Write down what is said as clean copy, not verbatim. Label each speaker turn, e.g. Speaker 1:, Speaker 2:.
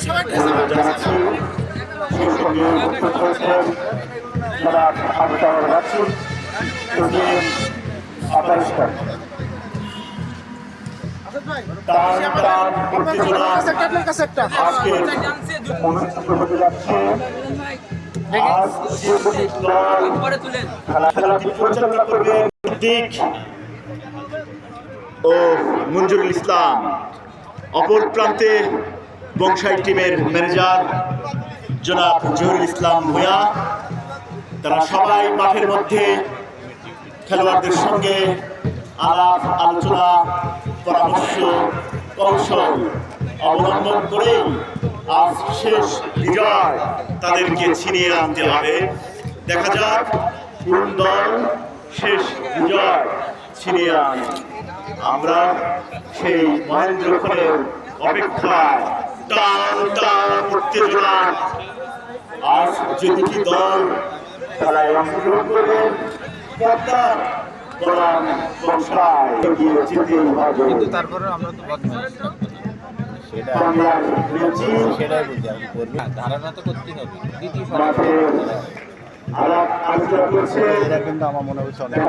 Speaker 1: জানাচ্ছি। সেই সঙ্গে উপস্থিত হয়েছেন যারা আবুতার রাখছি আকাশটা আজকে অনুষ্ঠিত হতে যাচ্ছে। খেলাটি পরিচালনা করবে দিক ও মঞ্জুরুল ইসলাম, অপর প্রান্তে বংশাই টিমের ম্যানেজার জনাব জহুরুল ইসলাম ভূঁইয়া। তারা সবাই মাঠের মধ্যে খেলোয়াড়দের সঙ্গে আলাপ আলোচনা পরামর্শ কৌশল অবলম্বন করে আজ শেষ বিজয় তাদেরকে ছিনিয়ে আনতে হবে। দেখা যাক কোন দল শেষ বিজয় ছিনিয়ে আনে। আমরা সেই মহেন্দ্রক্ষণের অপেক্ষায় টান টান উত্তেজনা। আজ যে দুটি দল খেলায় অংশগ্রহণ করবে
Speaker 2: কিন্তু তারপরে আমরা তো সেটাই বলছি আমি করবো ধারণা তো করতেই হবে। দ্বিতীয়
Speaker 1: এরা
Speaker 2: কিন্তু আমার মনে হচ্ছে অনেক